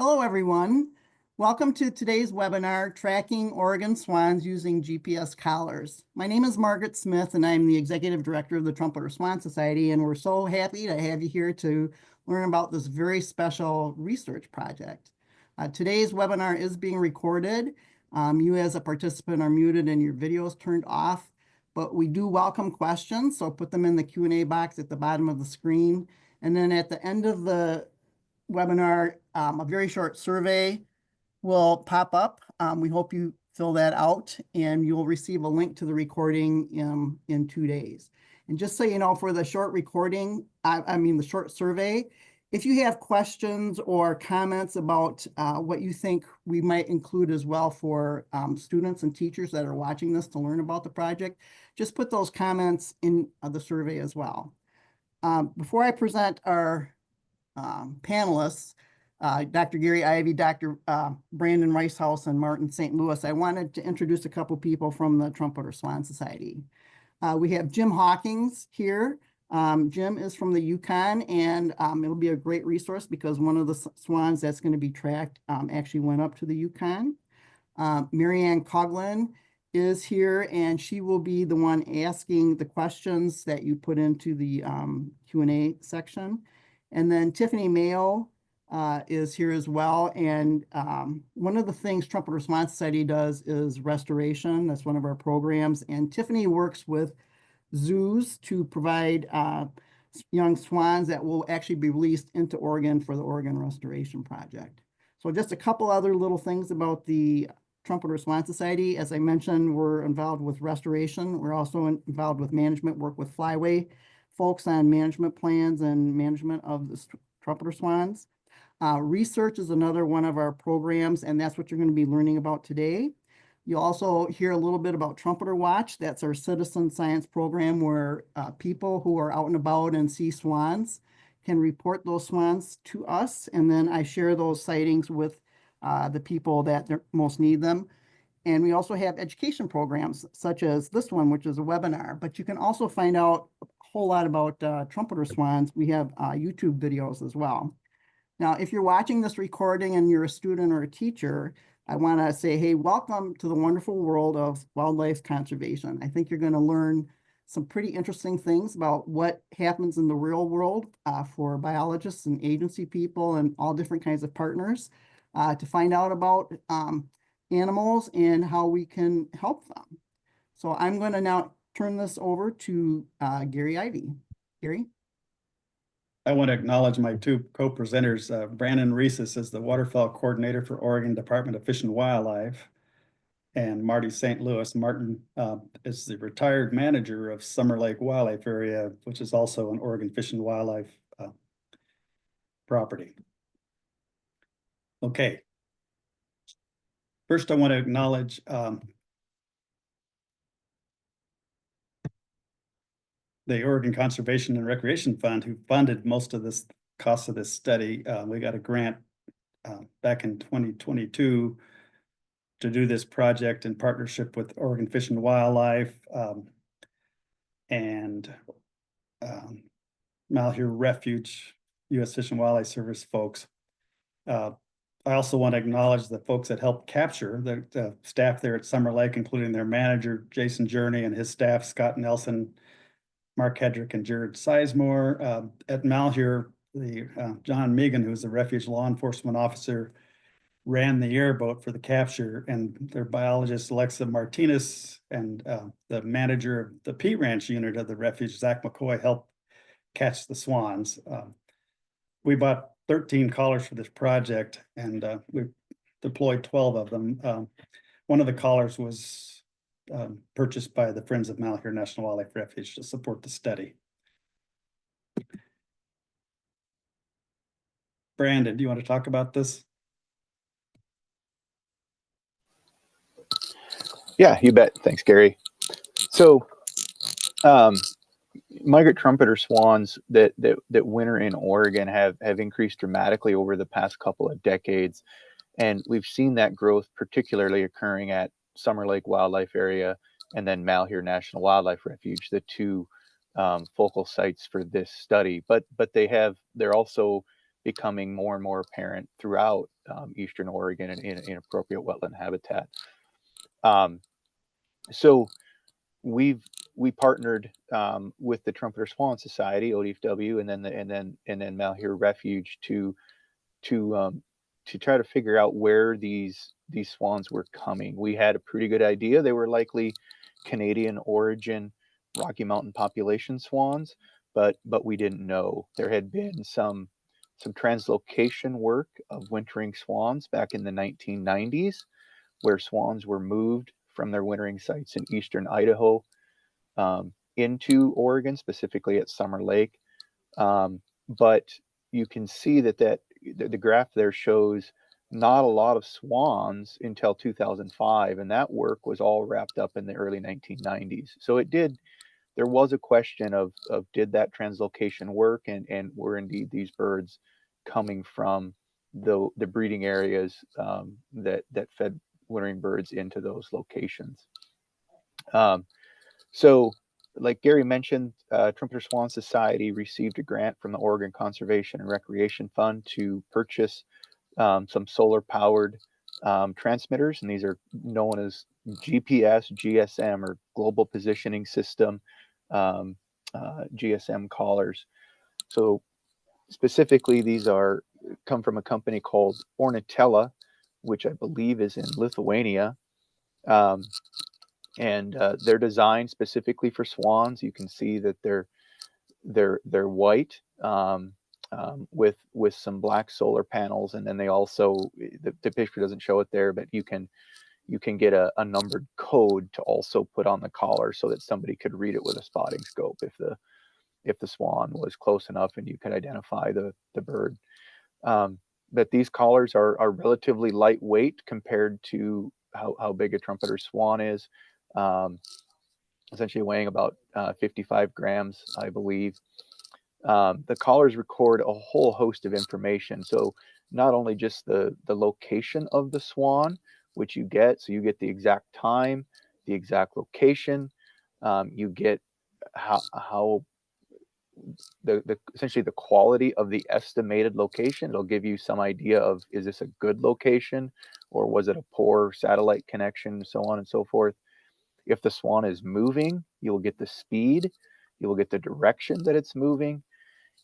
Hello, everyone. Welcome to today's webinar, Tracking Oregon Swans Using GPS Collars. My name is Margaret Smith, and I'm the Executive Director of the Trumpeterswansociety, and we're so happy to have you here to learn about this very special research project. Today's webinar is being recorded. You as a participant are muted and your video is turned off, but we do welcome questions, so put them in the Q&A box at the bottom of the screen. And then at the end of the webinar, a very short survey will pop up. We hope you fill that out and you'll receive a link to the recording in 2 days. And just so you know, for the short recording, the short survey, if you have questions or comments about what you think we might include as well for students and teachers that are watching this to learn about the project, just put those comments in the survey as well. Before I present our panelists, Dr. Gary Ivey, Dr. Brandon Ricehouse, and Martin St. Louis, I wanted to introduce a couple people from the Trumpeterswansociety. We have Jim Hawkins here. Jim is from the Yukon, and it'll be a great resource because one of the swans that's going to be tracked actually went up to the Yukon. Marianne Coughlin is here, and she will be the one asking the questions that you put into the Q&A section. And then Tiffany Mayo is here as well. And one of the things Trumpeterswansociety does is restoration. That's one of our programs. And Tiffany works with zoos to provide young swans that will actually be released into Oregon for the Oregon Restoration Project. So just a couple other little things about the Trumpeterswansociety. As I mentioned, we're involved with restoration. We're also involved with management, work with Flyway folks on management plans and management of the trumpeter swans. Research is another one of our programs, and that's what you're going to be learning about today. You'll also hear a little bit about Trumpeter Watch. That's our citizen science program where people who are out and about and see swans can report those swans to us, and then I share those sightings with the people that most need them. And we also have education programs such as this one, which is a webinar, but you can also find out a whole lot about trumpeter swans. We have YouTube videos as well. Now, if you're watching this recording and you're a student or a teacher, I want to say, hey, welcome to the wonderful world of wildlife conservation. I think you're going to learn some pretty interesting things about what happens in the real world for biologists and agency people and all different kinds of partners to find out about animals and how we can help them. So I'm going to now turn this over to Gary Ivey. Gary? I want to acknowledge my two co-presenters. Brandon Reeses is the waterfowl coordinator for Oregon Department of Fish and Wildlife, and Marty St. Louis. Martin is the retired manager of Summer Lake Wildlife Area, which is also an Oregon Fish and Wildlife property. Okay. First, I want to acknowledge the Oregon Conservation and Recreation Fund, who funded most of this cost of this study. We got a grant back in 2022 to do this project in partnership with Oregon Fish and Wildlife and Malheur Refuge, U.S. Fish and Wildlife Service folks. I also want to acknowledge the folks that helped capture the staff there at Summer Lake, including their manager, Jason Journey, and his staff, Scott Nelson, Mark Hedrick, and Jared Sizemore. At Malheur, John Megan, who's the refuge law enforcement officer, ran the airboat for the capture, and their biologist, Alexa Martinez, and the manager of the P Ranch unit of the refuge, Zach McCoy, helped catch the swans. We bought 13 collars for this project, and we deployed 12 of them. One of the collars was purchased by the Friends of Malheur National Wildlife Refuge to support the study. Brandon, do you want to talk about this? Yeah, you bet. Thanks, Gary. So, migrant trumpeter swans that winter in Oregon have increased dramatically over the past couple of decades, and we've seen that growth particularly occurring at Summer Lake Wildlife Area and then Malheur National Wildlife Refuge, the two focal sites for this study. But they're also becoming more and more apparent throughout Eastern Oregon and in appropriate wetland habitat. So we partnered with the Trumpeterswansociety, ODFW, and then Malheur Refuge to try to figure out where these swans were coming. We had a pretty good idea. They were likely Canadian origin Rocky Mountain population swans, but we didn't know. There had been some translocation work of wintering swans back in the 1990s, where swans were moved from their wintering sites in eastern Idaho into Oregon, specifically at Summer Lake. But you can see that the graph there shows not a lot of swans until 2005, and that work was all wrapped up in the early 1990s. So there was a question of did that translocation work, and were indeed these birds coming from the breeding areas that fed wintering birds into those locations. So like Gary mentioned, Trumpeterswansociety received a grant from the Oregon Conservation and Recreation Fund to purchase some solar-powered transmitters, and these are known as GPS, GSM, or Global Positioning System, GSM collars. So specifically, these come from a company called Ornitella, which I believe is in Lithuania. And they're designed specifically for swans. You can see that they're white with some black solar panels, and then they also, the picture doesn't show it there, but you can get a numbered code to also put on the collar so that somebody could read it with a spotting scope if the swan was close enough and you could identify the bird. But these collars are relatively lightweight compared to how big a trumpeter swan is. Essentially weighing about 55 grams, I believe. The collars record a whole host of information. So not only just the location of the swan, which you get, so you get the exact time, the exact location, you get how essentially the quality of the estimated location. It'll give you some idea of, is this a good location, or was it a poor satellite connection, so on and so forth. If the swan is moving, you'll get the speed, you will get the direction that it's moving.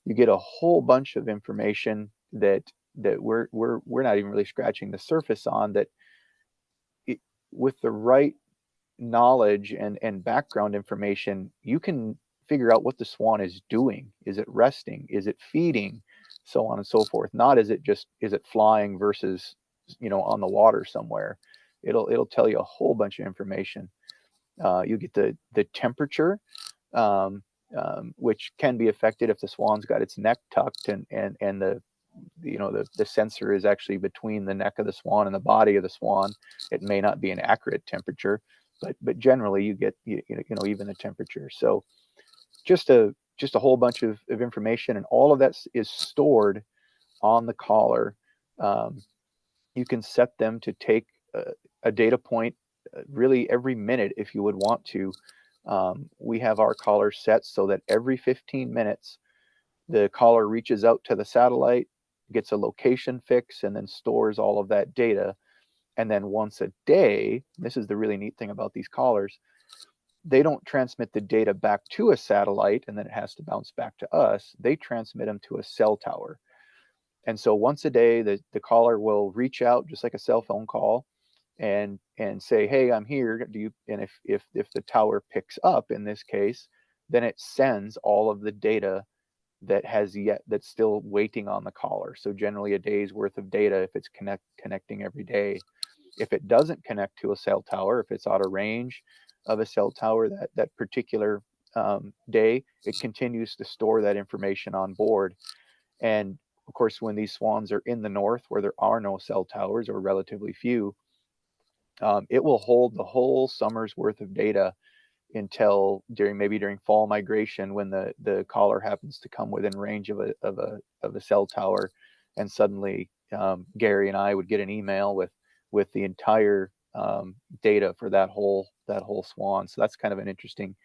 You get a whole bunch of information that we're not even really scratching the surface on, that with the right knowledge and background information, you can figure out what the swan is doing. Is it resting? Is it feeding? So on and so forth. Not is it flying versus, on the water somewhere. It'll tell you a whole bunch of information. You get the temperature, which can be affected if the swan's got its neck tucked and the sensor is actually between the neck of the swan and the body of the swan. It may not be an accurate temperature, but generally you get even the temperature. So just a whole bunch of information, and all of that is stored on the collar. You can set them to take a data point really every minute if you would want to. We have our collar set so that every 15 minutes the collar reaches out to the satellite, gets a location fix, and then stores all of that data. And then once a day, this is the really neat thing about these collars, they don't transmit the data back to a satellite and then it has to bounce back to us. They transmit them to a cell tower. And so once a day, the collar will reach out just like a cell phone call and say, hey, I'm here. And if the tower picks up in this case, then it sends all of the data that's still waiting on the collar. So generally a day's worth of data if it's connecting every day. If it doesn't connect to a cell tower, if it's out of range of a cell tower that particular day, it continues to store that information on board. And of course, when these swans are in the north where there are no cell towers or relatively few, it will hold the whole summer's worth of data until during fall migration, when the collar happens to come within range of a cell tower, and suddenly Gary and I would get an email with the entire data for that whole swan. So that's kind of an interesting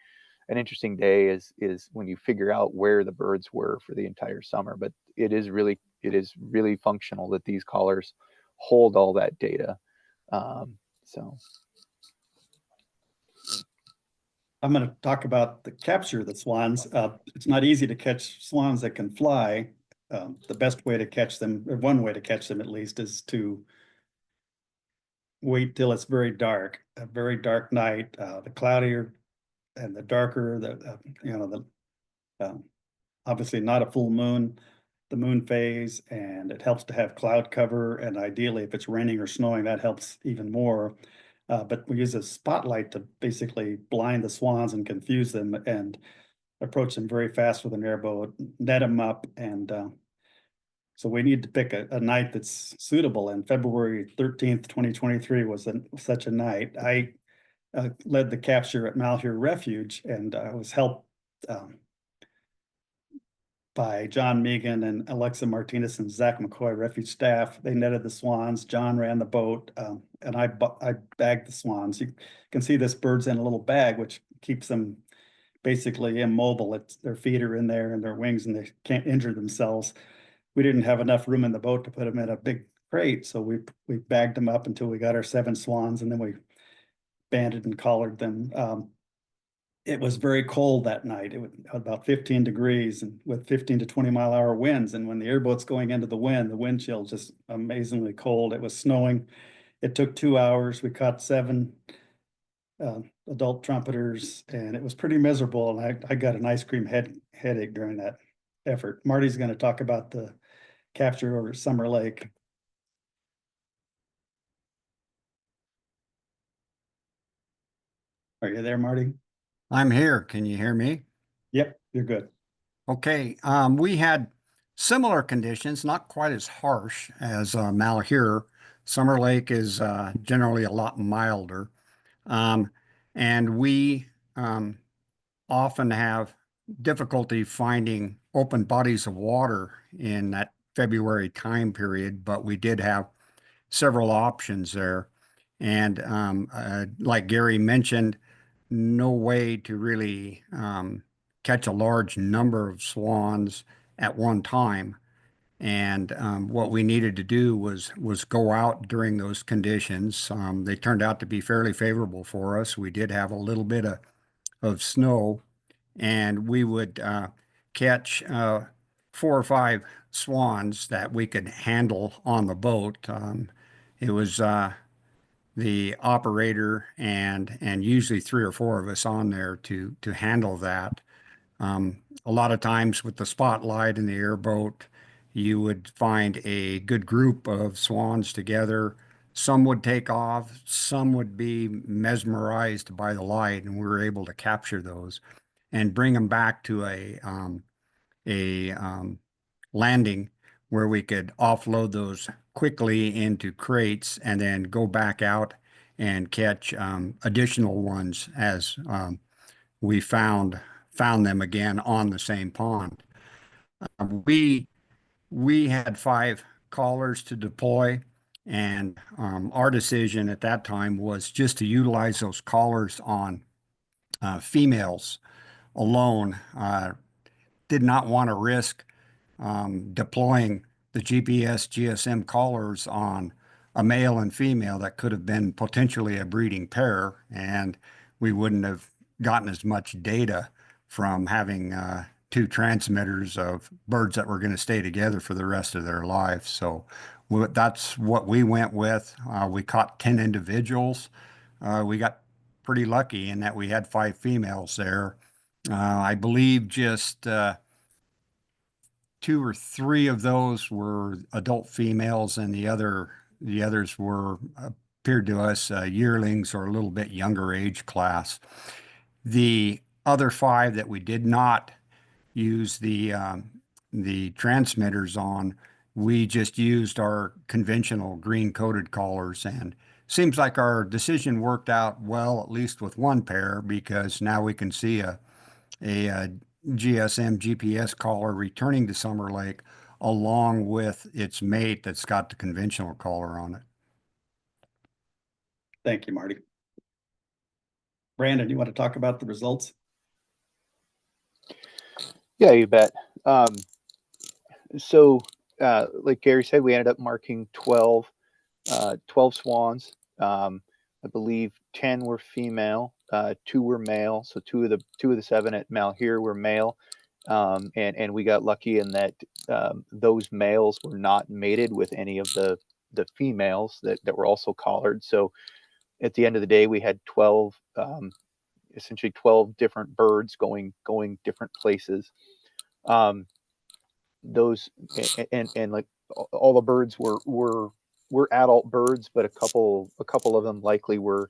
an interesting day is when you figure out where the birds were for the entire summer. But it is really functional that these collars hold all that data. So I'm going to talk about the capture of the swans. It's not easy to catch swans that can fly. The best way to catch them, or one way to catch them at least, is to wait till it's very dark, a very dark night. The cloudier and the darker, obviously not a full moon, the moon phase, and it helps to have cloud cover. And ideally, if it's raining or snowing, that helps even more. But we use a spotlight to basically blind the swans and confuse them and approach them very fast with an airboat, net them up. And so we need to pick a night that's suitable. And February 13th, 2023 was such a night. I led the capture at Malheur Refuge, and I was helped by John Megan and Alexa Martinez and Zach McCoy, refuge staff. They netted the swans. John ran the boat, and I bagged the swans. You can see this bird's in a little bag, which keeps them basically immobile. Their feet are in there and their wings, and they can't injure themselves. We didn't have enough room in the boat to put them in a big crate, so we bagged them up until we got our 7 swans, and then we banded and collared them. It was very cold that night. It was about 15 degrees and with 15 to 20-mile-an-hour winds. And when the airboat's going into the wind chill just amazingly cold. It was snowing. It took 2 hours. We caught 7 adult trumpeters, and it was pretty miserable. And I got an ice cream headache during that effort. Marty's going to talk about the capture over Summer Lake. Are you there, Marty? I'm here. Can you hear me? Yep, you're good. Okay. We had similar conditions, not quite as harsh as Malheur. Summer Lake is generally a lot milder. Um, and we often have difficulty finding open bodies of water in that February time period, but we did have several options there. And like Gary mentioned, no way to really catch a large number of swans at one time. And what we needed to do was go out during those conditions. They turned out to be fairly favorable for us. We did have a little bit of snow, and we would catch 4 or 5 swans that we could handle on the boat. It was the operator and usually 3 or 4 of us on there to handle that. A lot of times with the spotlight and the airboat, you would find a good group of swans together. Some would take off, some would be mesmerized by the light, and we were able to capture those and bring them back to a landing where we could offload those quickly into crates and then go back out and catch additional ones as we found them again on the same pond. We had 5 callers to deploy, and our decision at that time was just to utilize those callers on females alone. Did not want to risk deploying the GPS GSM collars on a male and female that could have been potentially a breeding pair, and we wouldn't have gotten as much data from having 2 transmitters of birds that were going to stay together for the rest of their life. So that's what we went with. We caught 10 individuals. We got pretty lucky in that we had 5 females there. I believe just 2 or 3 of those were adult females, and the others were appeared to us yearlings or a little bit younger age class. The other 5 that we did not use the transmitters on, we just used our conventional green coated collars, and seems like our decision worked out well, at least with one pair, because now we can see a GSM GPS collar returning to Summer Lake along with its mate that's got the conventional collar on it. Thank you, Marty. Brandon, you want to talk about the results? Yeah, you bet. So, like Gary said, we ended up marking 12 swans. I believe 10 were female, 2 were male. So two of the 7 at Malheur were male. And we got lucky in that those males were not mated with any of the females that were also collared. So at the end of the day, we had 12, essentially 12 different birds going different places. Those and like all the birds were adult birds, but a couple of them likely were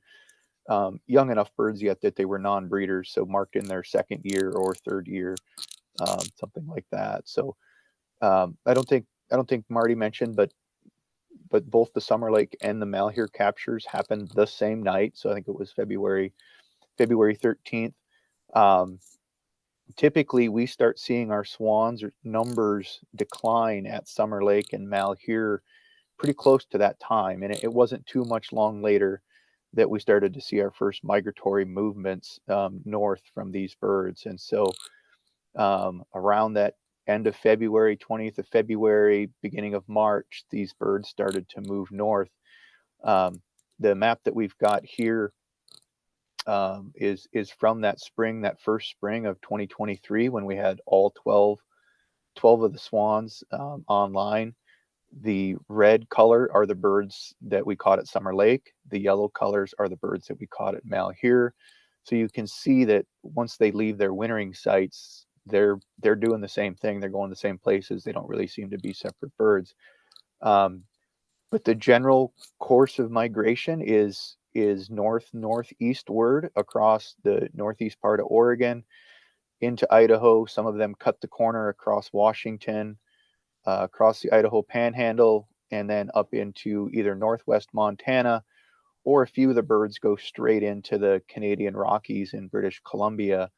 young enough birds yet that they were non-breeders, so marked in their 2nd year or 3rd year, something like that. So I don't think Marty mentioned, but both the Summer Lake and the Malheur captures happened the same night. So I think it was February 13th. Typically, we start seeing our swans numbers decline at Summer Lake and Malheur pretty close to that time, and it wasn't too much long later that we started to see our first migratory movements north from these birds. And so around that end of February, 20th of February, beginning of March, these birds started to move north. The map that we've got here is from that first spring of 2023, when we had all 12 of the swans online. The red color are the birds that we caught at Summer Lake. The yellow colors are the birds that we caught at Malheur. So you can see that once they leave their wintering sites, they're doing the same thing. They're going the same places. They don't really seem to be separate birds. But the general course of migration is northeastward across the northeast part of Oregon into Idaho. Some of them cut the corner across Washington, across the Idaho Panhandle, and then up into either northwest Montana, or a few of the birds go straight into the Canadian Rockies in British Columbia.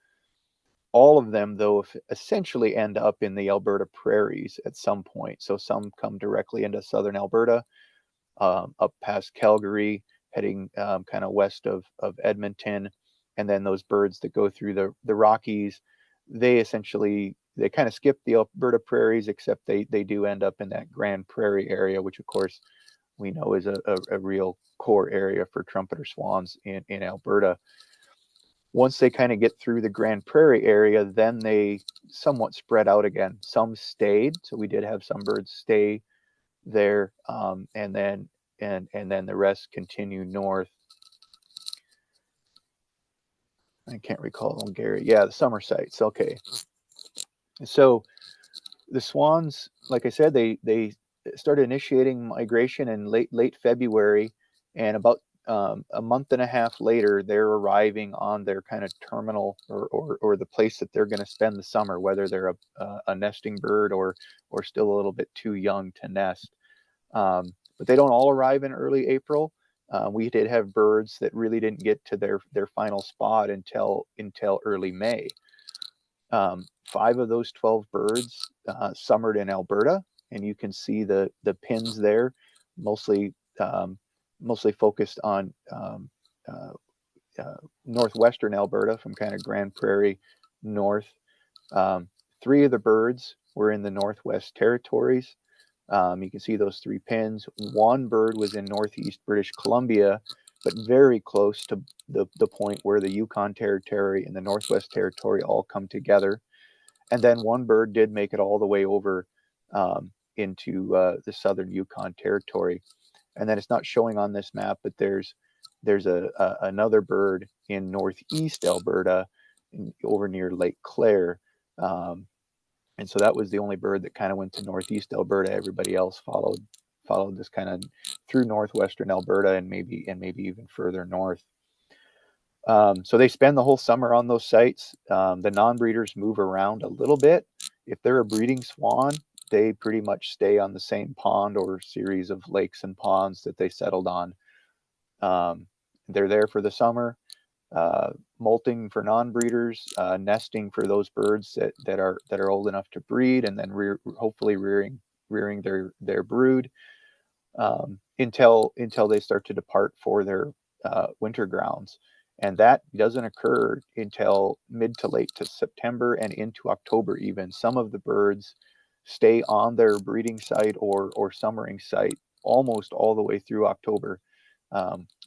All of them, though, essentially end up in the Alberta prairies at some point. So some come directly into southern Alberta, up past Calgary, heading kind of west of Edmonton. And then those birds that go through the Rockies, they kind of skip the Alberta prairies, except they do end up in that Grand Prairie area, which of course we know is a real core area for trumpeter swans in Alberta. Once they kind of get through the Grand Prairie area, then they somewhat spread out again. Some stayed, so we did have some birds stay there, and then the rest continue north. I can't recall them, Gary. Yeah, the summer sites. Okay. So the swans, like I said, they started initiating migration in late February, and about a month and a half later, they're arriving on their kind of terminal or the place that they're going to spend the summer, whether they're a nesting bird or still a little bit too young to nest. But they don't all arrive in early April. We did have birds that really didn't get to their final spot until early May. 5 of those 12 birds summered in Alberta, and you can see the pins there, mostly focused on northwestern Alberta, from kind of Grand Prairie north. 3 of the birds were in the Northwestterritories. You can see those 3 pins. 1 bird was in northeast British Columbia, but very close to the point where the Yukon Territory and the Northwest Territory all come together. And then 1 bird did make it all the way over into the southern Yukon Territory. And then it's not showing on this map, but there's another bird in northeast Alberta, over near Lake Claire. And so that was the only bird that kind of went to northeast Alberta. Everybody else followed this kind of through northwestern Alberta and maybe even further north. So they spend the whole summer on those sites. The non-breeders move around a little bit. If they're a breeding swan, they pretty much stay on the same pond or series of lakes and ponds that they settled on. They're there for the summer, molting for non-breeders, nesting for those birds that are old enough to breed, and then hopefully rearing their brood until they start to depart for their winter grounds. And that doesn't occur until mid to late to September and into October even. Some of the birds stay on their breeding site or summering site almost all the way through October,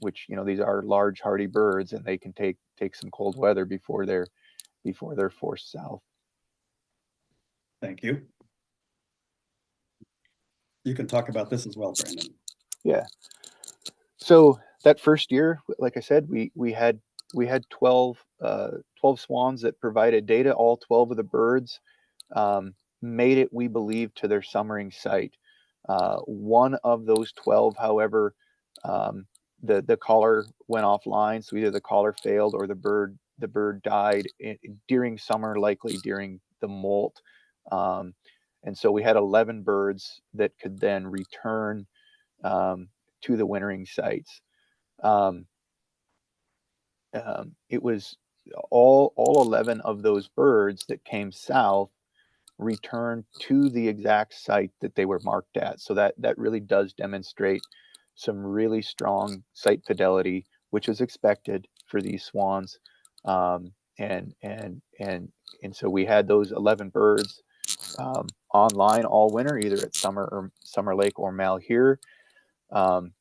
which, you know, these are large hardy birds, and they can take some cold weather before they're forced south. Thank you. You can talk about this as well, Brandon. Yeah. So that first year, like I said, we had 12 swans that provided data. All 12 of the birds made it, we believe, to their summering site. One of those 12, however, the collar went offline, so either the collar failed or the bird died during summer, likely during the molt. And so we had 11 birds that could then return to the wintering sites. It was all 11 of those birds that came south returned to the exact site that they were marked at. So that really does demonstrate some really strong site fidelity, which is expected for these swans. And so we had those 11 birds online all winter, either at Summer Lake or Malheur.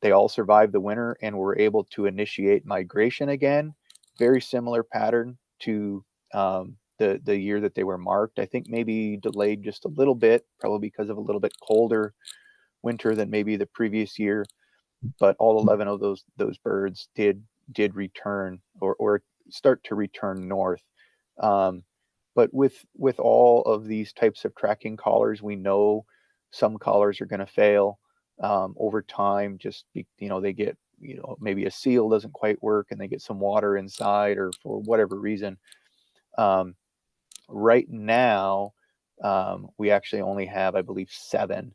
They all survived the winter and were able to initiate migration again. Very similar pattern to the year that they were marked. I think maybe delayed just a little bit, probably because of a little bit colder winter than maybe the previous year. But all 11 of those birds did return or start to return north. But with all of these types of tracking collars, we know some collars are going to fail over time. Just they get, maybe a seal doesn't quite work and they get some water inside, or for whatever reason. Right now, we actually only have, I believe, 7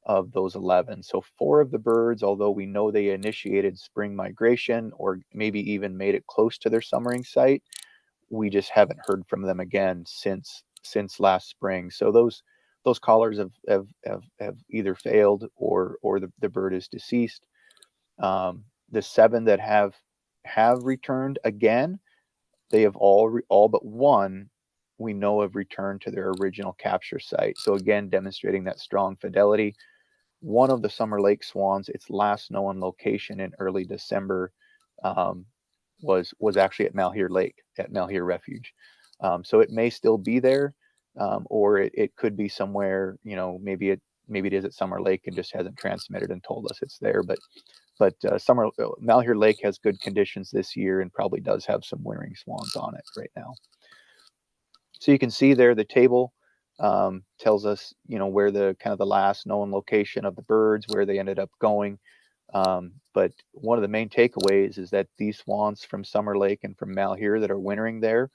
of those 11. So 4 of the birds, although we know they initiated spring migration or maybe even made it close to their summering site, we just haven't heard from them again since last spring. So those collars have either failed or the bird is deceased. The 7 that have returned again, they have all but one, we know, have returned to their original capture site. So again, demonstrating that strong fidelity. One of the Summer Lake swans, its last known location in early December, was actually at Malheur Lake, at Malheur Refuge. So it may still be there, or it could be somewhere, maybe it is at Summer Lake and just hasn't transmitted and told us it's there. But Malheur Lake has good conditions this year and probably does have some wintering swans on it right now. So you can see there the table tells us, where the kind of the last known location of the birds, where they ended up going. But one of the main takeaways is that these swans from Summer Lake and from Malheur that are wintering there,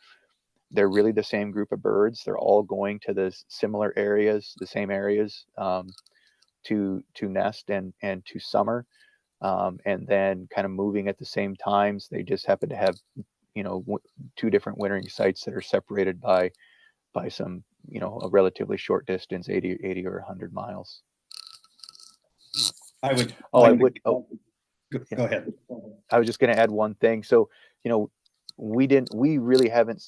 they're really the same group of birds. They're all going to the similar areas, the same areas to nest and to summer. And then kind of moving at the same times. They just happen to have, 2 different wintering sites that are separated by some, a relatively short distance, 80 or 100 miles. I would. Go ahead. I was just going to add one thing. So, we really haven't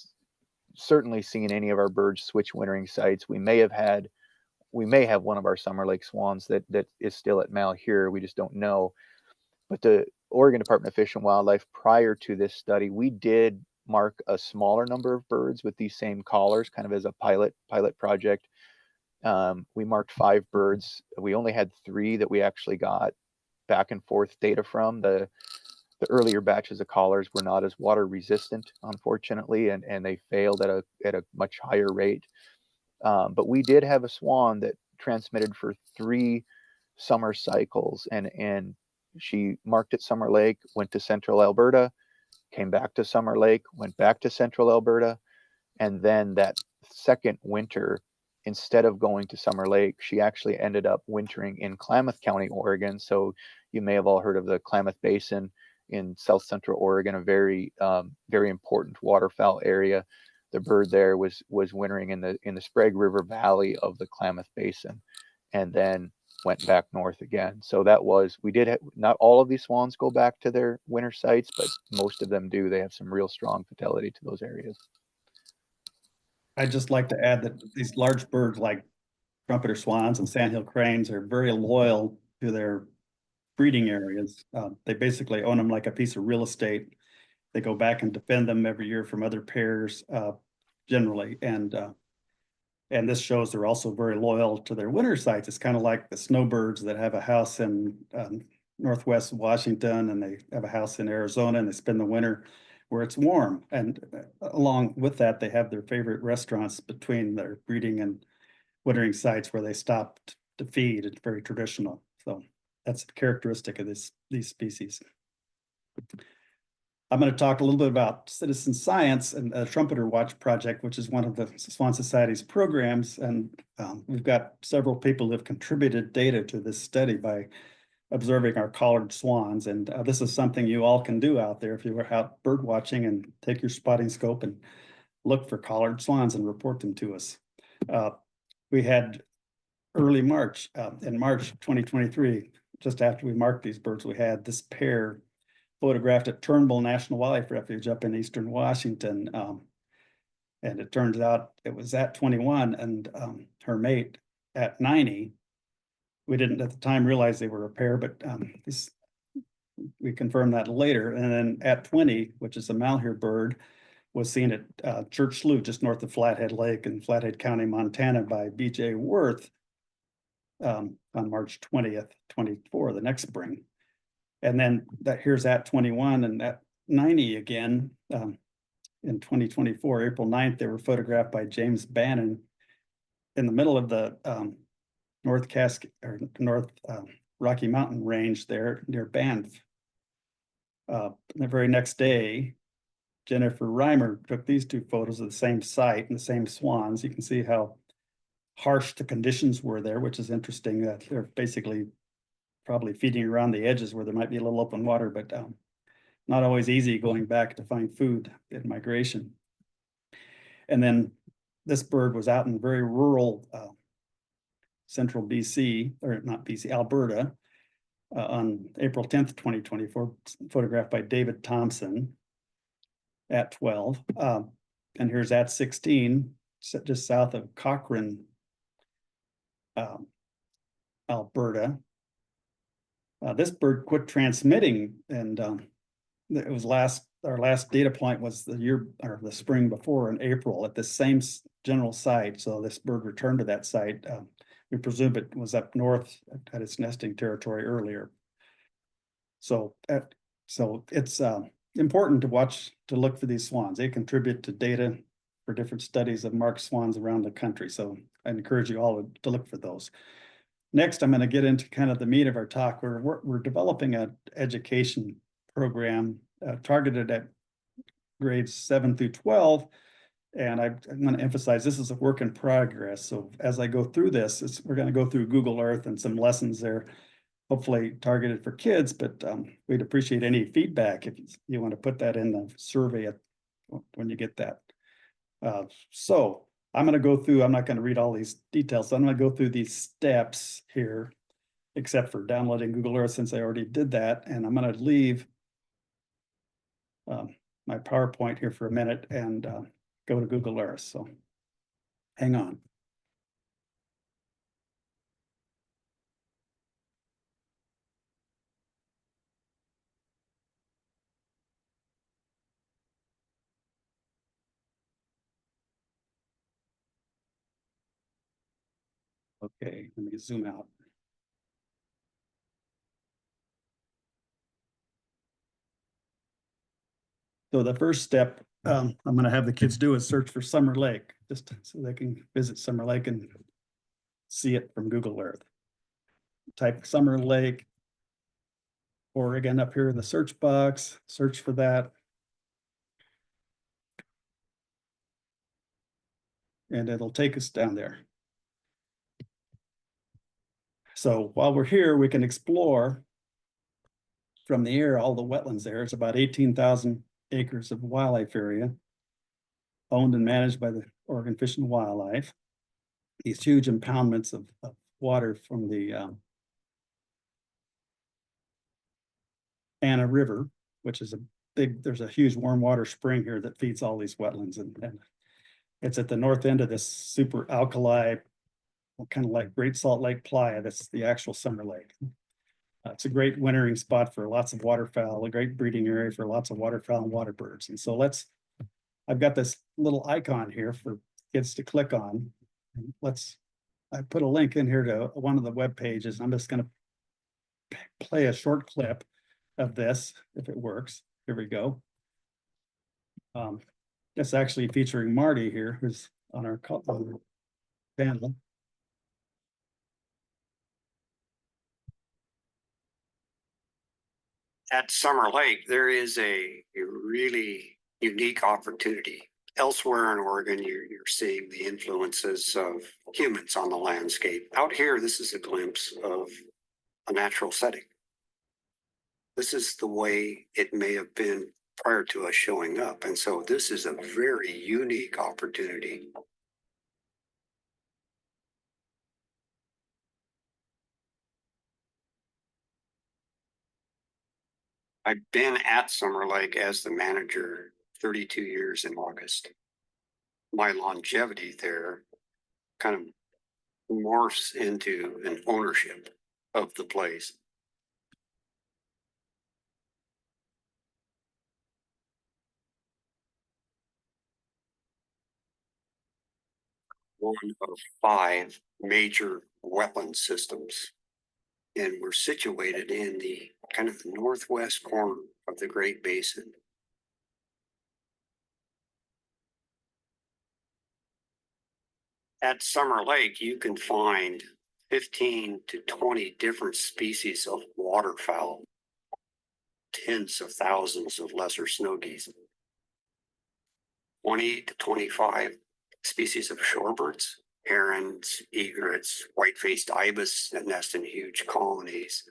certainly seen any of our birds switch wintering sites. We may have one of our Summer Lake swans that is still at Malheur. We just don't know. But the Oregon Department of Fish and Wildlife, prior to this study, we did mark a smaller number of birds with these same collars, kind of as a pilot project. We marked 5 birds. We only had 3 that we actually got back and forth data from. The earlier batches of collars were not as water resistant, unfortunately, and they failed at a much higher rate. But we did have a swan that transmitted for 3 summer cycles, and she marked at Summer Lake, went to central Alberta, came back to Summer Lake, went back to central Alberta, and then that second winter, instead of going to Summer Lake, she actually ended up wintering in Klamath County, Oregon. So you may have all heard of the Klamath Basin in south central Oregon, a very very important waterfowl area. The bird there was wintering in the Sprague River Valley of the Klamath Basin, and then went back north again. So that was, we did not all of these swans go back to their winter sites, but most of them do. They have some real strong fidelity to those areas. I'd just like to add that these large birds like trumpeter swans and sandhill cranes are very loyal to their breeding areas. They basically own them like a piece of real estate. They go back and defend them every year from other pairs, generally. And this shows they're also very loyal to their winter sites. It's kind of like the snowbirds that have a house in Northwest Washington, and they have a house in Arizona, and they spend the winter where it's warm. And along with that, they have their favorite restaurants between their breeding and wintering sites where they stop to feed. It's very traditional. So that's a characteristic of these species. I'm going to talk a little bit about citizen science and the Trumpeter Watch project, which is one of the Swan Society's programs. And we've got several people who have contributed data to this study by observing our collared swans. And this is something you all can do out there if you were out bird watching, and take your spotting scope and look for collared swans and report them to us. We had early March, in March 2023, just after we marked these birds, we had this pair photographed at Turnbull National Wildlife Refuge up in eastern Washington. And it turns out it was at 21 and her mate at 90. We didn't at the time realize they were a pair, but we confirmed that later. And then at 20, which is a Malheur bird, was seen at Church Slough, just north of Flathead Lake in Flathead County, Montana, by B.J. Worth on March 20th, 24, the next spring. And then here's at 21 and at 90 again in 2024, April 9th, they were photographed by James Bannon in the middle of the North Rocky Mountain range there near Banff. The very next day, Jennifer Reimer took these two photos of the same site and the same swans. You can see how harsh the conditions were there, which is interesting. They're basically probably feeding around the edges where there might be a little open water, but not always easy going back to find food in migration. And then this bird was out in very rural central BC, or not BC, Alberta, on April 10th, 2024, photographed by David Thompson at 12. And here's at 16, just south of Cochrane, Alberta. This bird quit transmitting, and it was our last data point was the spring before in April at the same general site. So this bird returned to that site. We presume it was up north at its nesting territory earlier. So it's important to look for these swans. They contribute to data for different studies of marked swans around the country. So I encourage you all to look for those. Next, I'm going to get into kind of the meat of our talk. We're developing an education program targeted at grades 7 through 12. And I'm going to emphasize this is a work in progress. So as I go through this, we're going to go through Google Earth and some lessons there, hopefully targeted for kids, but we'd appreciate any feedback if you want to put that in the survey when you get that. So I'm going to go through, I'm not going to read all these details. So I'm going to go through these steps here, except for downloading Google Earth since I already did that. And I'm going to leave my PowerPoint here for a minute and go to Google Earth. So hang on. Okay, let me zoom out. So the first step I'm going to have the kids do is search for Summer Lake, just so they can visit Summer Lake and see it from Google Earth. Type Summer Lake, Oregon up here in the search box, search for that. And it'll take us down there. So while we're here, we can explore from the air all the wetlands there. It's about 18,000 acres of wildlife area owned and managed by the Oregon Fish and Wildlife. These huge impoundments of water from the and a river, which is there's a huge warm water spring here that feeds all these wetlands, and it's at the north end of this super alkali, kind of like Great Salt Lake Playa. That's the actual Summer Lake. It's a great wintering spot for lots of waterfowl, a great breeding area for lots of waterfowl and water birds. And so I've got this little icon here for kids to click on. And I put a link in here to one of the web pages. I'm just going to play a short clip of this if it works. Here we go. It's actually featuring Marty here, who's on our panel. At Summer Lake, there is a really unique opportunity. Elsewhere in Oregon, you're seeing the influences of humans on the landscape. Out here, this is a glimpse of a natural setting. This is the way it may have been prior to us showing up. And so this is a very unique opportunity. I've been at Summer Lake as the manager 32 years in August. My longevity there kind of morphs into an ownership of the place. One of 5 major wetland systems. And we're situated in the kind of the northwest corner of the Great Basin. At Summer Lake, you can find 15 to 20 different species of waterfowl, tens of thousands of lesser snow geese, 20 to 25 species of shorebirds, herons, egrets, white-faced ibis that nest in huge colonies.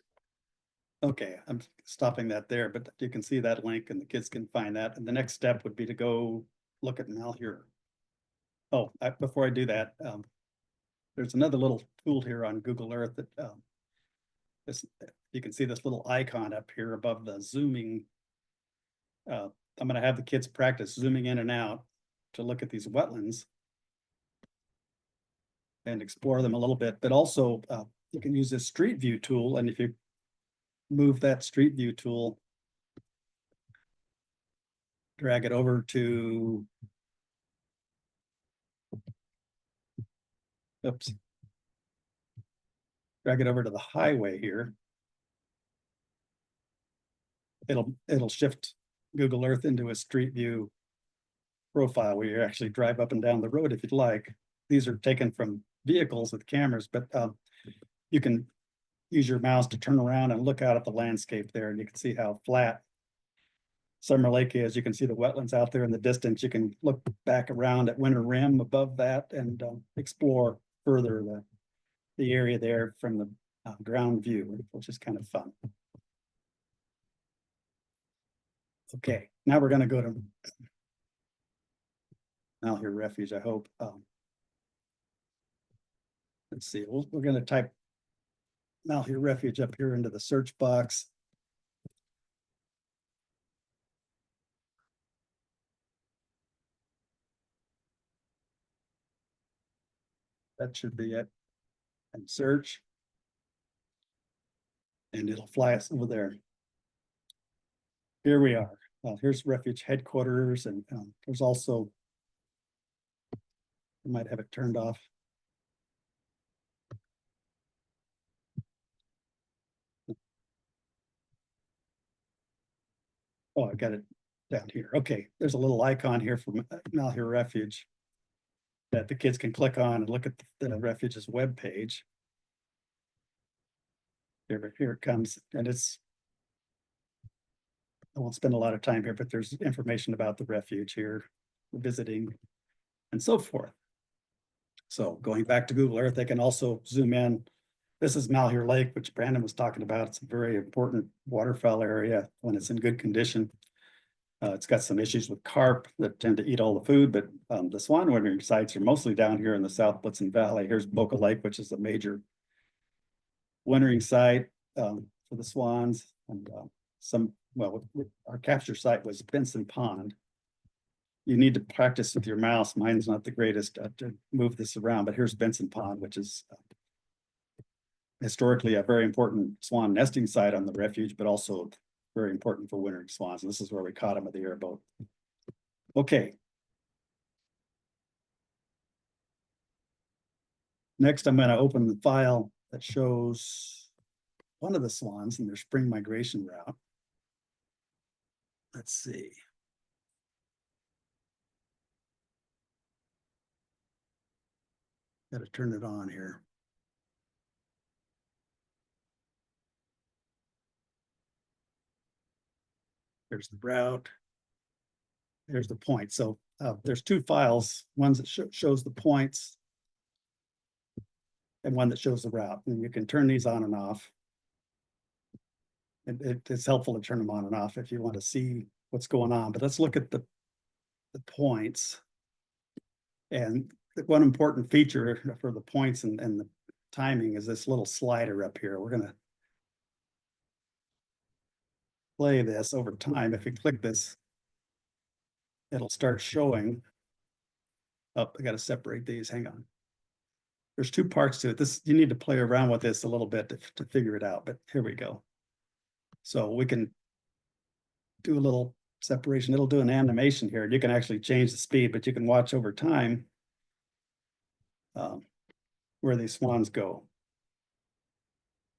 Okay, I'm stopping that there, but you can see that link and the kids can find that. And the next step would be to go look at Malheur. Oh, before I do that, there's another little tool here on Google Earth that you can see this little icon up here above the zooming. I'm going to have the kids practice zooming in and out to look at these wetlands and explore them a little bit, but also you can use this street view tool. And if you move that street view tool, drag it over to, oops, drag it over to the highway here. It'll shift Google Earth into a street view profile where you actually drive up and down the road if you'd like. These are taken from vehicles with cameras, but you can use your mouse to turn around and look out at the landscape there, and you can see how flat Summer Lake is. You can see the wetlands out there in the distance. You can look back around at Winter Rim above that and explore further the area there from the ground view, which is kind of fun. Okay, now we're going to go to Malheur Refuge, I hope. Let's see, we're going to type Malheur Refuge up here into the search box. That should be it. And search. And it'll fly us over there. Here we are. Here's Refuge headquarters, and there's also, I might have it turned off. Oh, I got it down here. Okay, there's a little icon here for Malheur Refuge that the kids can click on and look at the Refuge's webpage. Here it comes, and I won't spend a lot of time here, but there's information about the refuge here, visiting, and so forth. So going back to Google Earth, they can also zoom in. This is Malheur Lake, which Brandon was talking about. It's a very important waterfowl area when it's in good condition. It's got some issues with carp that tend to eat all the food, but the swan wintering sites are mostly down here in the South Blitzen Valley. Here's Boca Lake, which is a major wintering site for the swans. And our capture site was Benson Pond. You need to practice with your mouse. Mine's not the greatest to move this around, but here's Benson Pond, which is historically a very important swan nesting site on the refuge, but also very important for wintering swans. And this is where we caught them with the airboat. Okay. Next, I'm going to open the file that shows one of the swans in their spring migration route. Let's see. Got to turn it on here. There's the route. There's the point. So there's two files, one that shows the points and one that shows the route. And you can turn these on and off. It's helpful to turn them on and off if you want to see what's going on. But let's look at the points. And one important feature for the points and the timing is this little slider up here. We're going to play this over time. If you click this, it'll start showing. Oh, I got to separate these. Hang on. There's two parts to it. This, you need to play around with this a little bit to figure it out, but here we go. So we can do a little separation. It'll do an animation here. You can actually change the speed, but you can watch over time where these swans go.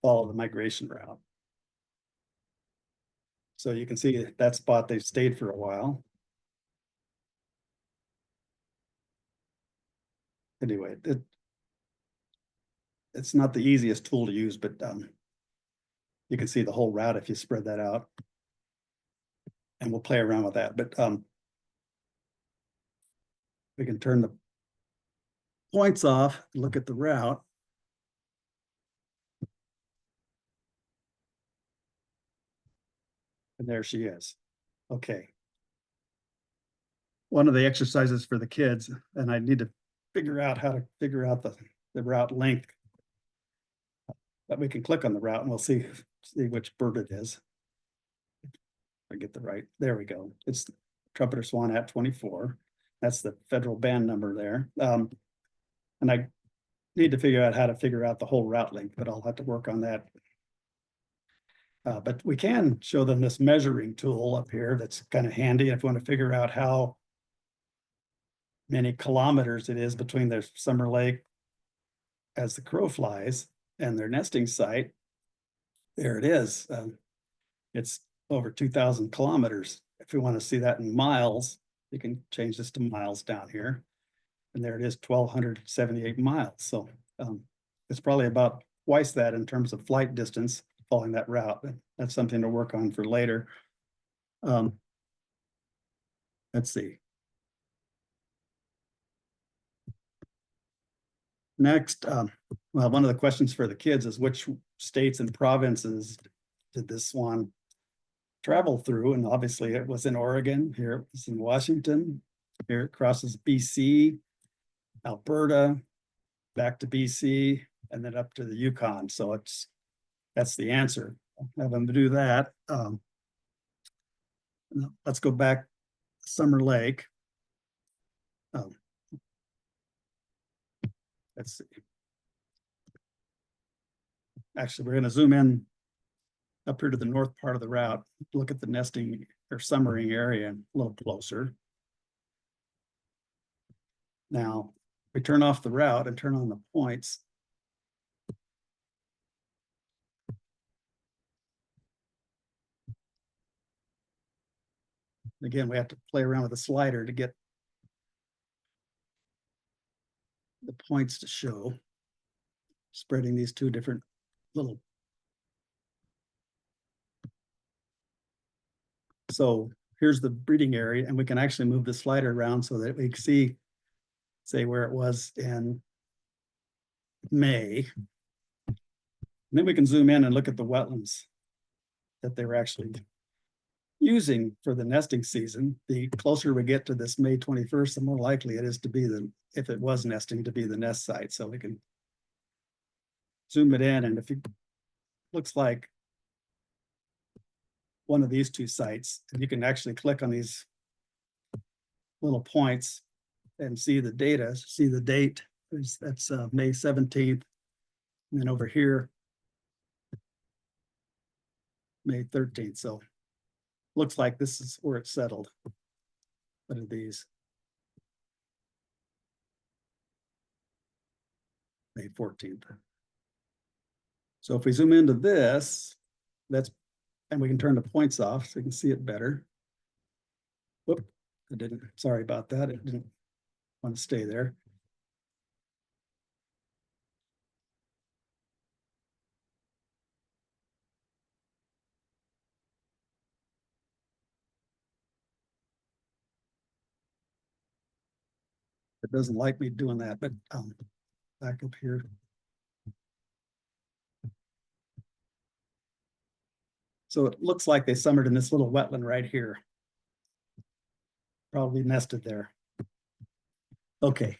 Follow the migration route. So you can see that spot they've stayed for a while. Anyway, it's not the easiest tool to use, but you can see the whole route if you spread that out. And we'll play around with that. But we can turn the points off, look at the route. And there she is. Okay. One of the exercises for the kids, and I need to figure out how to figure out the route length. But we can click on the route and we'll see which bird it is. I get the right, there we go. It's trumpeter swan at 24. That's the federal band number there. And I need to figure out how to figure out the whole route length, but I'll have to work on that. But we can show them this measuring tool up here that's kind of handy if we want to figure out how many kilometers it is between their summer lake as the crow flies and their nesting site. There it is. It's over 2,000 kilometers. If we want to see that in miles, you can change this to miles down here. And there it is, 1,278 miles. So it's probably about twice that in terms of flight distance following that route. That's something to work on for later. Let's see. Next, well, one of the questions for the kids is which states and provinces did this swan travel through? And obviously it was in Oregon, here it was in Washington, here it crosses BC, Alberta, back to BC, and then up to the Yukon. So that's the answer. I'll have them do that. Let's go back to Summer Lake. Let's see. Actually, we're going to zoom in up here to the north part of the route, look at the nesting or summering area a little closer. Now, we turn off the route and turn on the points. Again, we have to play around with the slider to get the points to show, spreading these two different little. So here's the breeding area, and we can actually move the slider around so that we can see, say, where it was in May. And then we can zoom in and look at the wetlands that they were actually using for the nesting season. The closer we get to this May 21st, the more likely it is to be if it was nesting, to be the nest site. So we can zoom it in, and if it looks like one of these two sites, and you can actually click on these little points and see the data, see the date. That's May 17th. And then over here, May 13th. So looks like this is where it's settled. What are these? May 14th. So if we zoom into this, and we can turn the points off so you can see it better. Whoop, it didn't, sorry about that. It didn't want to stay there. It doesn't like me doing that, but back up here. So it looks like they summered in this little wetland right here. Probably nested there. Okay.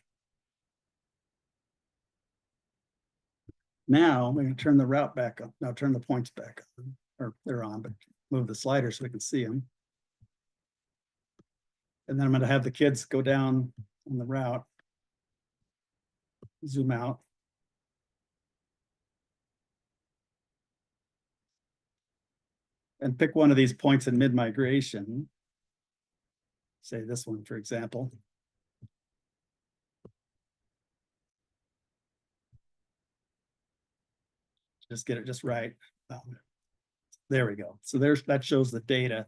Now we're going to turn the route back up. Now turn the points back on, or they're on, but move the slider so we can see them. And then I'm going to have the kids go down on the route, zoom out. And pick one of these points in mid-migration. Say this one, for example. Just get it just right. There we go. So that shows the data.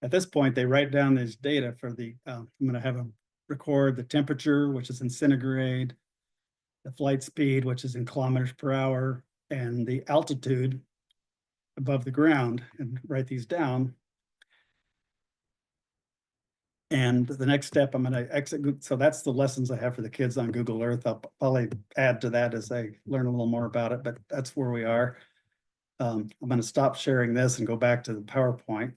At this point, they write down this data for the, I'm going to have them record the temperature, which is in centigrade, the flight speed, which is in kilometers per hour, and the altitude above the ground, and write these down. And the next step, I'm going to exit. So that's the lessons I have for the kids on Google Earth. I'll probably add to that as I learn a little more about it, but that's where we are. I'm going to stop sharing this and go back to the PowerPoint.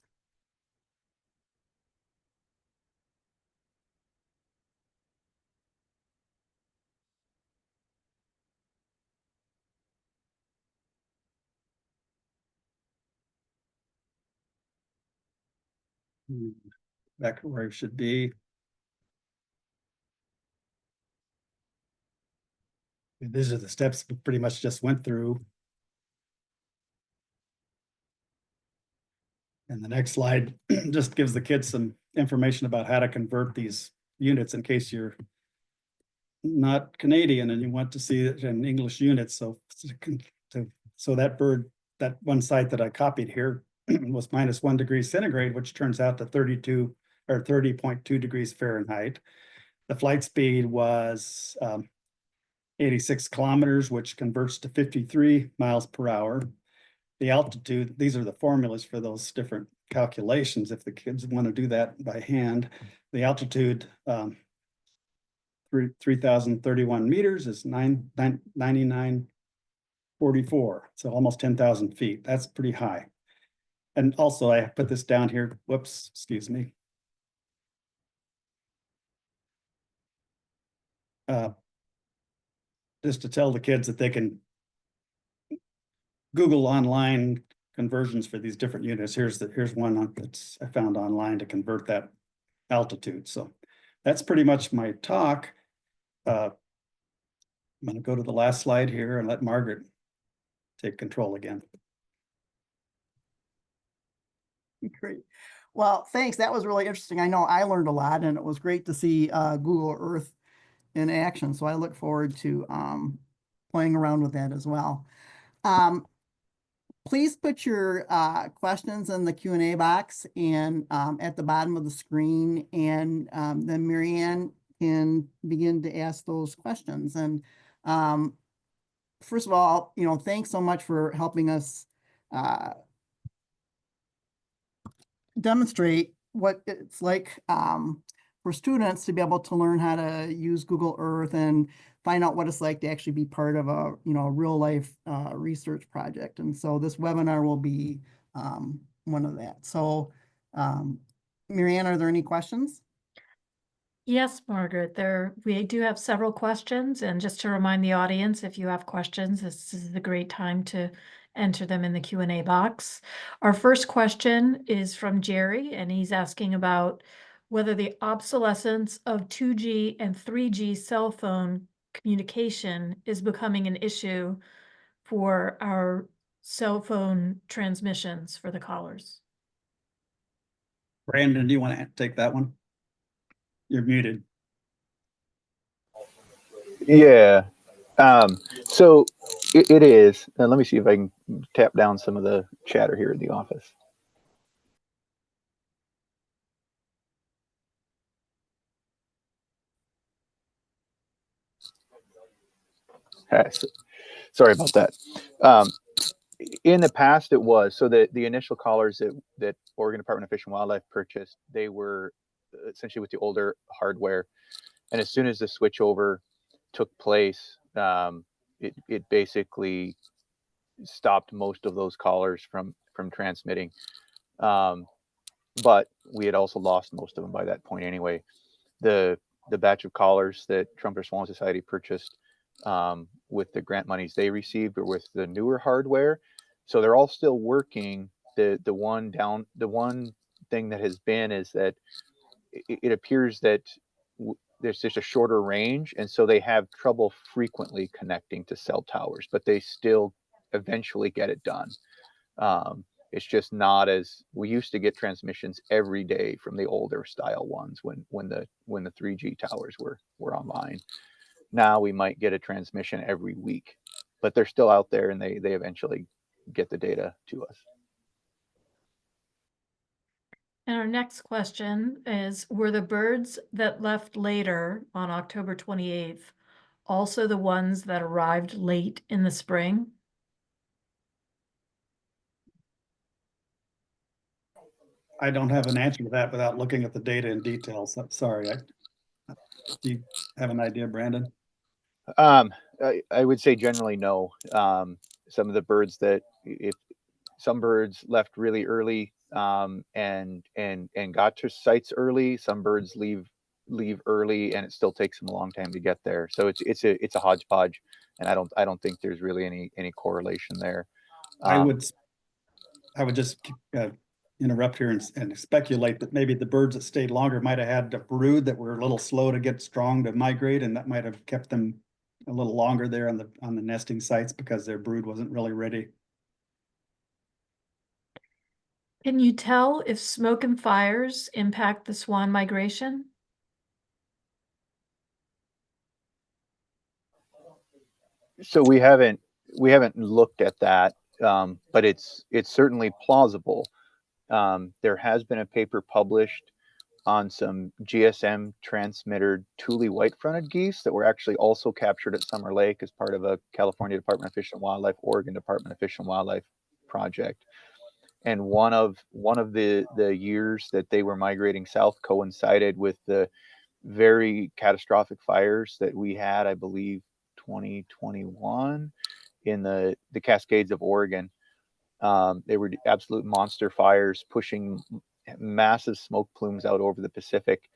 Back to where it should be. These are the steps we pretty much just went through. And the next slide just gives the kids some information about how to convert these units in case you're not Canadian and you want to see it in English units. So that bird, that one site that I copied here was -1 degree centigrade, which turns out to 32 or 30.2 degrees Fahrenheit. The flight speed was 86 kilometers, which converts to 53 miles per hour. The altitude, these are the formulas for those different calculations if the kids want to do that by hand. The altitude, 3,031 meters is 9944, so almost 10,000 feet. That's pretty high. And also I put this down here, whoops, excuse me. Just to tell the kids that they can Google online conversions for these different units. Here's one that's I found online to convert that altitude. So that's pretty much my talk. I'm going to go to the last slide here and let Margaret take control again. Great. Well, thanks. That was really interesting. I know I learned a lot, and it was great to see Google Earth in action. So I look forward to playing around with that as well. Please put your questions in the Q&A box and at the bottom of the screen, and then Marianne can begin to ask those questions. And first of all, thanks so much for helping us demonstrate what it's like for students to be able to learn how to use Google Earth and find out what it's like to actually be part of a real life research project. And so this webinar will be one of that. So Marianne, are there any questions? Yes, Margaret, we do have several questions, and just to remind the audience, if you have questions, this is the great time to enter them in the Q&A box. Our first question is from Jerry, and he's asking about whether the obsolescence of 2G and 3G cell phone communication is becoming an issue for our cell phone transmissions for the collars. Brandon, do you want to take that one? You're muted. Yeah. So it is. Let me see if I can tap down some of the chatter here in the office. Sorry about that. In the past, it was so that the initial collars that Oregon Department of Fish and Wildlife purchased, they were essentially with the older hardware, and as soon as the switchover took place, it basically stopped most of those collars from transmitting. But we had also lost most of them by that point anyway. The batch of collars that Trumpeterswansociety purchased with the grant monies they received or with the newer hardware, so they're all still working. The one thing that has been is that it appears that there's just a shorter range, and so they have trouble frequently connecting to cell towers, but they still eventually get it done. It's just not as we used to get transmissions every day from the older style ones when the 3G towers were online. Now we might get a transmission every week, but they're still out there and they eventually get the data to us. And our next question is, were the birds that left later on October 28th also the ones that arrived late in the spring? I don't have an answer to that without looking at the data in detail. So, sorry. Do you have an idea, Brandon? I would say generally no. Some of the birds if some birds left really early and got to sites early, some birds leave early and it still takes them a long time to get there. So it's a hodgepodge, and I don't think there's really any correlation there. I would just interrupt here and speculate that maybe the birds that stayed longer might have had a brood that were a little slow to get strong to migrate, and that might have kept them a little longer there on the nesting sites because their brood wasn't really ready. Can you tell if smoke and fires impact the swan migration? So we haven't looked at that, but it's certainly plausible. There has been a paper published on some GSM transmitted Thule white-fronted geese that were actually also captured at Summer Lake as part of a California Department of Fish and Wildlife, Oregon Department of Fish and Wildlife project. And one of the years that they were migrating south coincided with the very catastrophic fires that we had, I believe, 2021 in the Cascades of Oregon. They were absolute monster fires pushing massive smoke plumes out over the Pacific,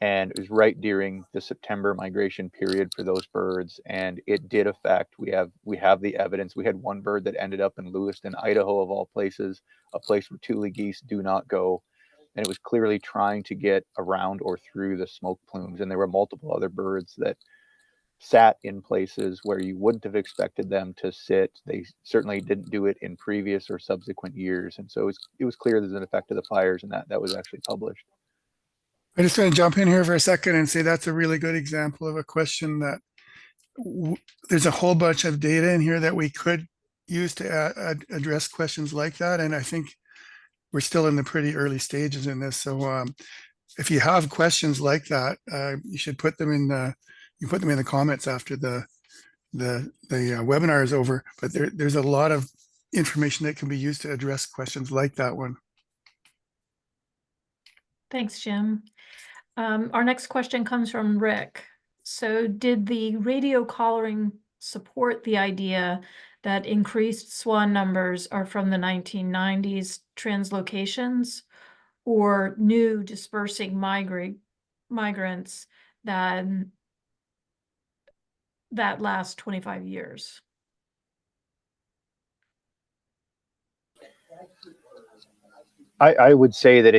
and it was right during the September migration period for those birds, and it did affect. We have the evidence. We had one bird that ended up in Lewiston, Idaho, of all places, a place where Thule geese do not go, and it was clearly trying to get around or through the smoke plumes. And there were multiple other birds that sat in places where you wouldn't have expected them to sit. They certainly didn't do it in previous or subsequent years. And so it was clear there's an effect of the fires, and that was actually published. I just want to jump in here for a second and say that's a really good example of a question that there's a whole bunch of data in here that we could use to address questions like that. And I think we're still in the pretty early stages in this. So if you have questions like that, you should put them in the comments after the webinar is over. But there's a lot of information that can be used to address questions like that one. Thanks, Jim. Our next question comes from Rick. So did the radio collaring support the idea that increased swan numbers are from the 1990s translocations or new dispersing migrants that last 25 years? I would say that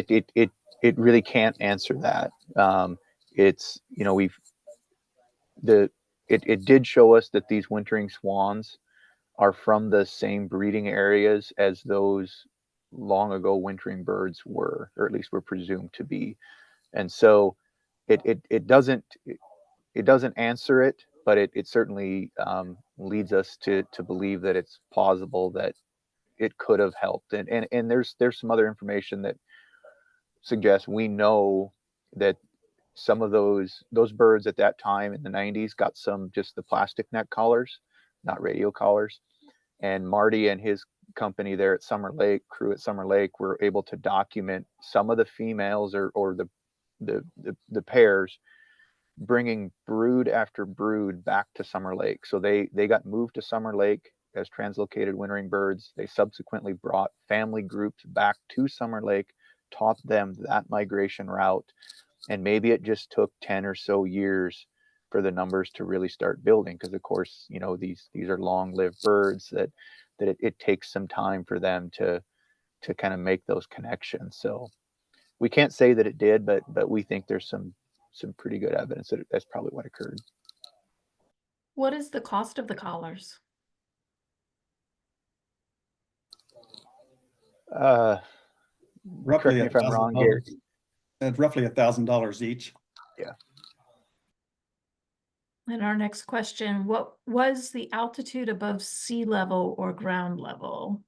it really can't answer that. It's, you know, it did show us that these wintering swans are from the same breeding areas as those long ago wintering birds were, or at least were presumed to be. And so it doesn't answer it, but it certainly leads us to believe that it's plausible that it could have helped. And there's some other information that suggests we know that some of those birds at that time in the 90s got some just the plastic neck collars, not radio collars. And Marty and his company there at Summer Lake, crew at Summer Lake, were able to document some of the females or the pairs bringing brood after brood back to Summer Lake. So they got moved to Summer Lake as translocated wintering birds. They subsequently brought family groups back to Summer Lake, taught them that migration route, and maybe it just took 10 or so years for the numbers to really start building, because of course, you know, these are long-lived birds that it takes some time for them to kind of make those connections. So we can't say that it did, but we think there's some pretty good evidence that that's probably what occurred. What is the cost of the collars? Correct Roughly me if I'm wrong, Gary. roughly $1,000 each. Yeah. And our next question, what was the altitude above sea level or ground level?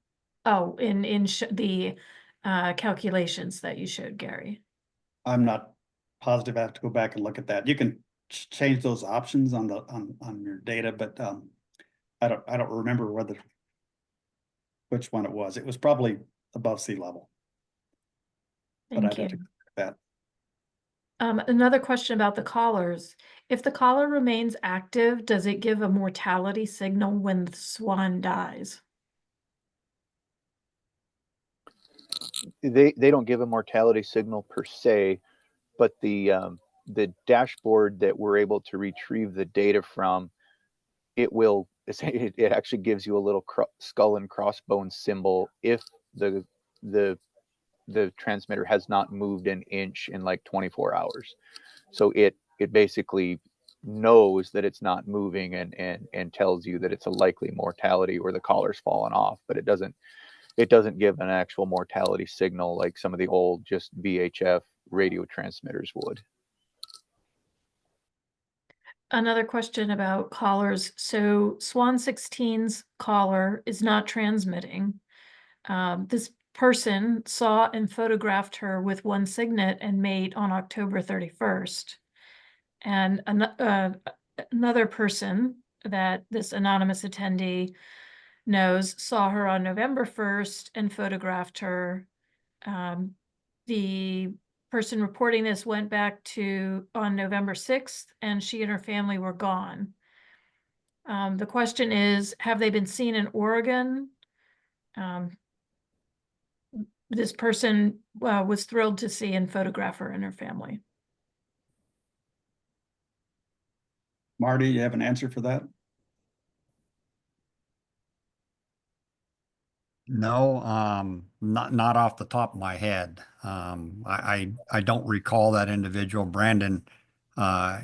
Oh, in the calculations that you showed, Gary. I'm not positive. I have to go back and look at that. You can change those options on the on your data, but I don't remember which one it was. It was probably above sea level. But Thank I'd have to you. look at that. Another question about the collars. If the collar remains active, does it give a mortality signal when the swan dies? They don't give a mortality signal per se, but the dashboard that we're able to retrieve the data from, it actually gives you a little skull and crossbones symbol if the transmitter has not moved an inch in like 24 hours. So it basically knows that it's not moving and tells you that it's a likely mortality or the collar's fallen off, but it doesn't give an actual mortality signal like some of the old just VHF radio transmitters would. Another question about collars. So Swan 16's collar is not transmitting. This person saw and photographed her with one cygnet and mate on October 31st. And another person that this anonymous attendee knows saw her on November 1st and photographed her. The person reporting this went back on November 6th, and she and her family were gone. The question is, have they been seen in Oregon? This person was thrilled to see and photograph her and her family. Marty, you have an answer for that? No, not off the top of my head. I don't recall that individual. Brandon,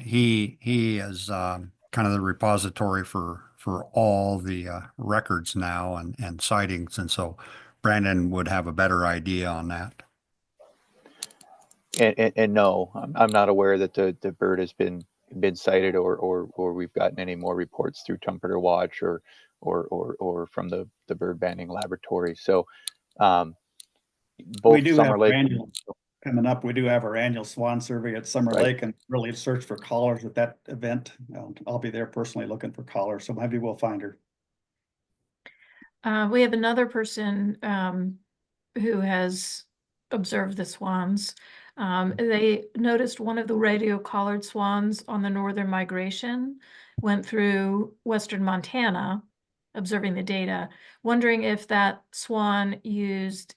he is kind of the repository for all the records now and sightings, and so Brandon would have a better idea on that. And no, I'm not aware that the bird has been sighted or we've gotten any more reports through Trumpeter Watch or from the bird banding laboratory. So both We do Summer have Lake coming up. We do have our annual swan survey at Summer Right. Lake and really search for collars at that event. I'll be there personally looking for collars, so maybe we'll find her. We have another person who has observed the swans. They noticed one of the radio-collared swans on the northern migration went through western Montana, observing the data, wondering if that swan used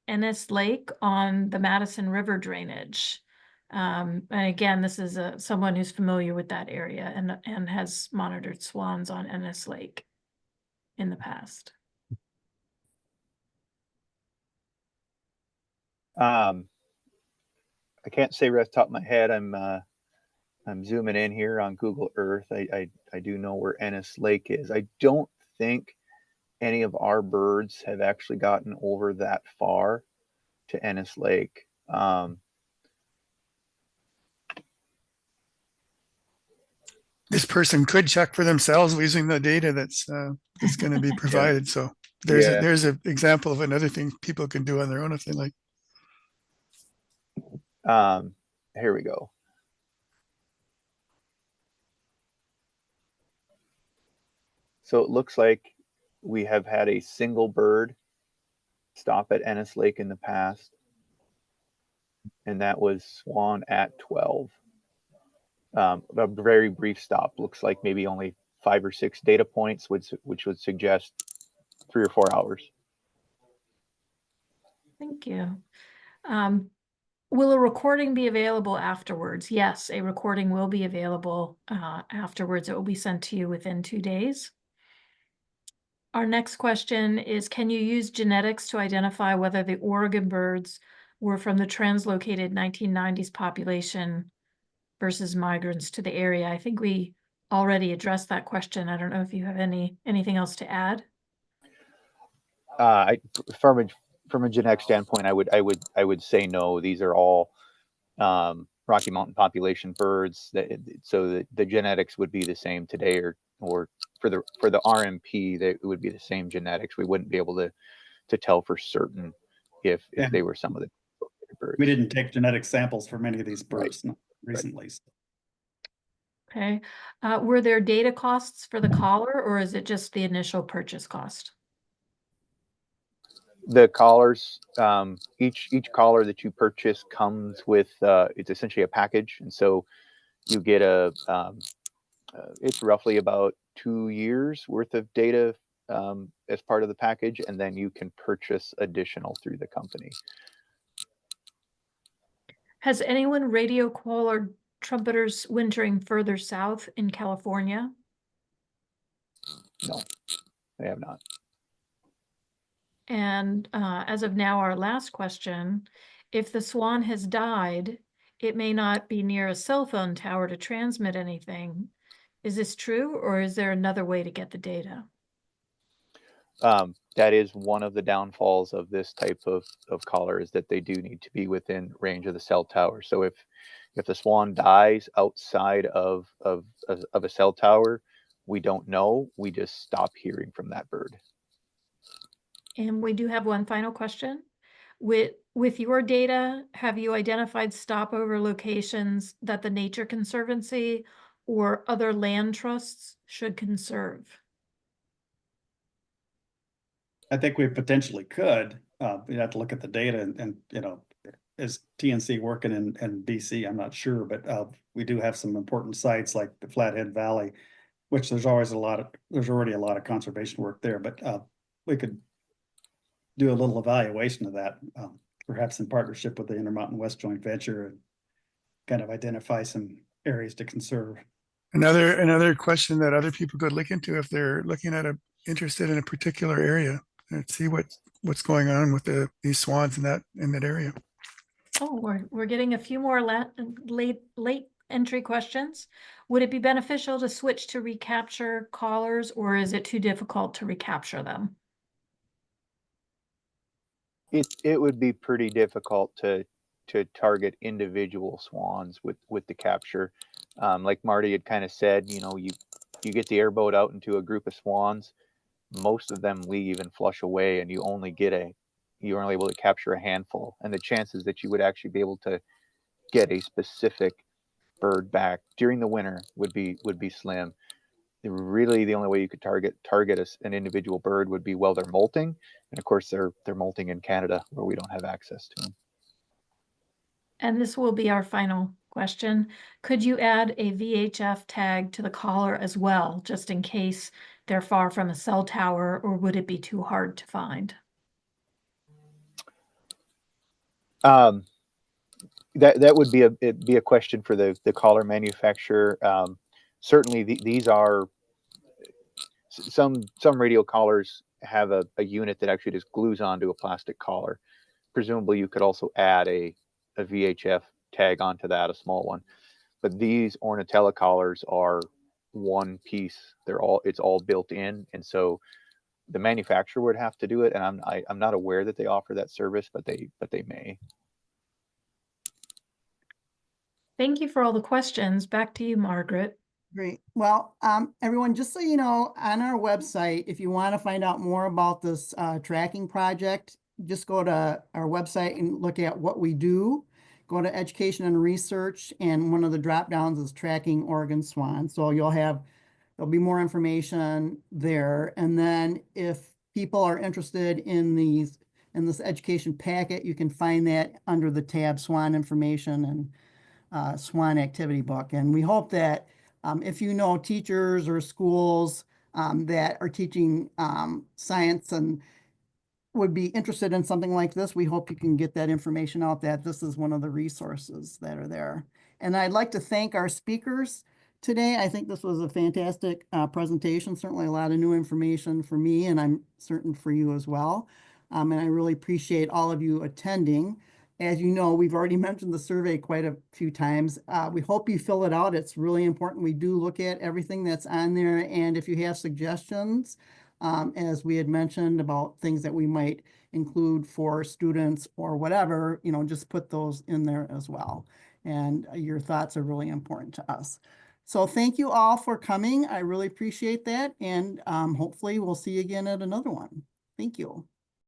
Ennis Lake on the Madison River drainage. And again, this is someone who's familiar with that area and has monitored swans on Ennis Lake in the past. I can't say right off the top of my head. I'm zooming in here on Google Earth. I do know where Ennis Lake is. I don't think any of our birds have actually gotten over that far to Ennis Lake. This person could check for themselves using the data that's going to be provided. So there's Yeah. there's an example of another thing people can do on their own if they like. Here we go. So it looks like we have had a single bird stop at Ennis Lake in the past, and that was swan at 12. A very brief stop. Looks like maybe only 5 or 6 data points, which would suggest 3 or 4 hours. Thank you. Will a recording be available afterwards? Yes, a recording will be available afterwards. It will be sent to you within 2 days. Our next question is, can you use genetics to identify whether the Oregon birds were from the translocated 1990s population versus migrants to the area? I think we already addressed that question. I don't know if you have anything else to add. From a genetic standpoint, I would say no. These are all Rocky Mountain population birds. So the genetics would be the same today, or for the RMP, it would be the same genetics. We wouldn't be able to tell for certain if they were some of the birds. We didn't take genetic samples for many of these birds recently. Okay. Were there data costs for the collar, or is it just the initial purchase cost? The collars, each collar that you purchase comes with it's essentially a package, and so you get it's roughly about 2 years worth of data as part of the package, and then you can purchase additional through the company. Has anyone radio collared trumpeters wintering further south in California? No, they have not. And as of now, our last question, if the swan has died, it may not be near a cell phone tower to transmit anything. Is this true, or is there another way to get the data? That is one of the downfalls of this type of collar, is that they do need to be within range of the cell tower. So if the swan dies outside of a cell tower, we don't know. We just stop hearing from that bird. And we do have one final question. With your data, have you identified stopover locations that the Nature Conservancy or other land trusts should conserve? I think we potentially could. We'd have to look at the data and is TNC working in BC? I'm not sure, but we do have some important sites like the Flathead Valley, which there's already a lot of conservation work there, but we could do a little evaluation of that, perhaps in partnership with the Intermountain West joint venture, and kind of identify some areas to conserve. Another question that other people could look into if they're looking at interested in a particular area, and see what's going on with these swans in that area. Oh, we're getting a few more late entry questions. Would it be beneficial to switch to recapture collars, or is it too difficult to recapture them? It would be pretty difficult to target individual swans with the capture. Like Marty had kind of said, you get the airboat out into a group of swans, most of them leave and flush away, and you're only able to capture a handful. And the chances that you would actually be able to get a specific bird back during the winter would be slim. Really, the only way you could target an individual bird would be while they're molting, and of course they're molting in Canada, where we don't have access to them. And this will be our final question. Could you add a VHF tag to the collar as well, just in case they're far from a cell tower, or would it be too hard to find? That would be a question for the collar manufacturer. Certainly, these are some radio collars have a unit that actually just glues onto a plastic collar. presumably you could also add a VHF tag onto that, a small one. But these Ornatella collars are one piece. It's all built in, and so the manufacturer would have to do it. And I'm not aware that they offer that service, but they may. Thank you for all the questions. Back to you, Margaret. Great. Well, everyone, just so you know, on our website, if you want to find out more about this tracking project, just go to our website and look at what we do. Go to education and research, and one of the drop downs is tracking Oregon swans. So there'll be more information there. And then if people are interested in this education packet, you can find that under the tab Swan Information and Swan Activity Book. And we hope that if you know teachers or schools that are teaching science and would be interested in something like this, we hope you can get that information out, that this is one of the resources that are there. And I'd like to thank our speakers today. I think this was a fantastic presentation, certainly a lot of new information for me, and I'm certain for you as well. And I really appreciate all of you attending. As you know, we've already mentioned the survey quite a few times. We hope you fill it out. It's really important. We do look at everything that's on there. And if you have suggestions, as we had mentioned about things that we might include for students or whatever, just put those in there as well. And your thoughts are really important to us. So thank you all for coming. I really appreciate that. And hopefully we'll see you again at another one. Thank you.